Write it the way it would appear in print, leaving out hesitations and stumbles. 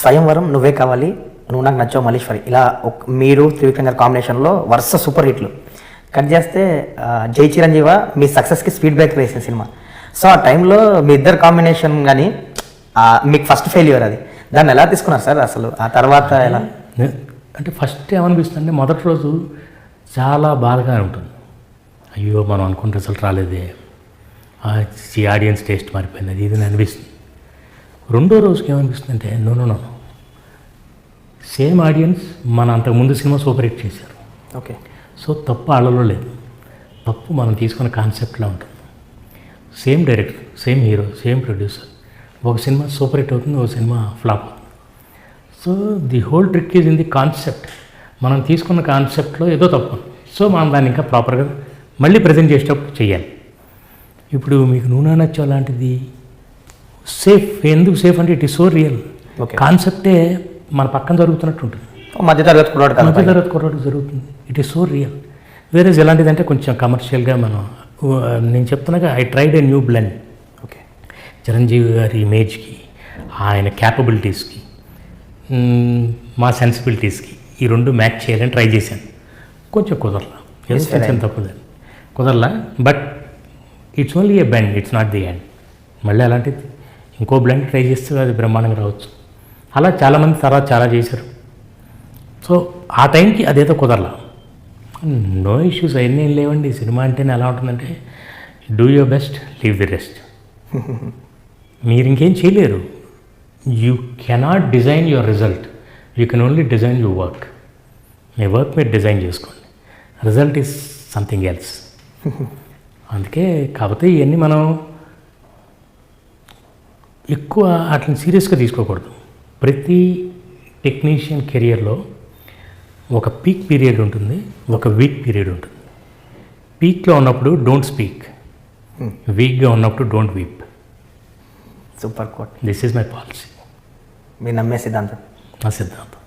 స్వయంవరం, నువ్వే కావాలి, నువ్వు నాకు నచ్చావు, మల్లీశ్వరి, ఇలా మీరు త్రివిక్రమ్ గారి కాంబినేషన్లో వరుస సూపర్ హిట్లు. కట్ చేస్తే జై చిరంజీవ మీ సక్సెస్కి స్పీడ్ బ్రేక్ వేసిన సినిమా. సో ఆ టైంలో మీ ఇద్దరు కాంబినేషన్ కానీ మీకు ఫస్ట్ ఫెయిల్యూర్ అది, దాన్ని ఎలా తీసుకున్నారు సార్ అసలు? ఆ తర్వాత ఎలా అంటే ఫస్ట్ ఏమనిపిస్తుంది అంటే మొదటి రోజు చాలా బాధగా ఉంటుంది. అయ్యో మనం అనుకున్న రిజల్ట్ రాలేదే, ఈ ఆడియన్స్ టేస్ట్ మారిపోయింది, అది ఇది అనిపిస్తుంది. రెండో రోజుకి ఏమనిపిస్తుంది అంటే నో సేమ్ ఆడియన్స్ మన అంతకుముందు సినిమా సూపర్ హిట్ చేశారు. ఓకే. సో తప్పు వాళ్ళలో లేదు, తప్పు మనం తీసుకున్న కాన్సెప్ట్లో ఉంటుంది. Same director, same hero, same producer, ఒక సినిమా సూపర్ హిట్ అవుతుంది, ఒక సినిమా ఫ్లాప్ అవుతుంది. So the whole trick is in the concept. మనం తీసుకున్న కాన్సెప్ట్లో ఏదో తప్పు, సో మనం దాన్ని ఇంకా ప్రాపర్గా మళ్ళీ ప్రజెంట్ చేసేటప్పుడు చేయాలి. ఇప్పుడు మీకు నూనె నచ్చో లాంటిది సేఫ్. ఎందుకు సేఫ్ అంటే ఇట్ ఈస్ సో రియల్. కాన్సెప్టే మన పక్కన జరుగుతున్నట్టు ఉంటుంది, మధ్యతరగతి కుర్రాడు జరుగుతుంది. It is so real. వేరే ఎలాంటిదంటే కొంచెం కమర్షియల్గా మనం, నేను చెప్తున్నాగా I tried a new blend. Okay. Chiranjeevi గారి ఇమేజ్కి, ఆయన క్యాపబిలిటీస్కి, మా సెన్సిబిలిటీస్కి ఈ రెండు మ్యాచ్ చేయాలని ట్రై చేశాను. కొంచెం కుదరలా, కొంచెం తప్పుదని కుదరలా. But it's only a blend, it's not the end. మళ్ళీ అలాంటిది ఇంకో బ్లెండ్ ట్రై చేస్తే అది బ్రహ్మాండంగా రావచ్చు. అలా చాలామంది తర్వాత చాలా చేశారు. సో ఆ టైంకి అదేదో కుదరలా. నో ఇష్యూస్, అవన్నీ లేవండి. సినిమా అంటేనే ఎలా ఉంటుందంటే do your best, leave the rest. మీరు ఇంకేం చేయలేరు. You cannot design your result, you can only design your work. Me work మీరు డిజైన్ చేసుకోండి, రిజల్ట్ ఈజ్ సంథింగ్ ఎల్స్. అందుకే కాకపోతే ఇవన్నీ మనం ఎక్కువ అట్లా సీరియస్గా తీసుకోకూడదు. ప్రతి టెక్నీషియన్ కెరియర్లో ఒక పీక్ పీరియడ్ ఉంటుంది, ఒక వీక్ పీరియడ్ ఉంటుంది. పీక్లో ఉన్నప్పుడు డోంట్ స్పీక్, వీక్గా ఉన్నప్పుడు don't weep. Super quote. This is my policy. మీరు నమ్మే సిద్ధాంతం. నా సిద్ధాంతం.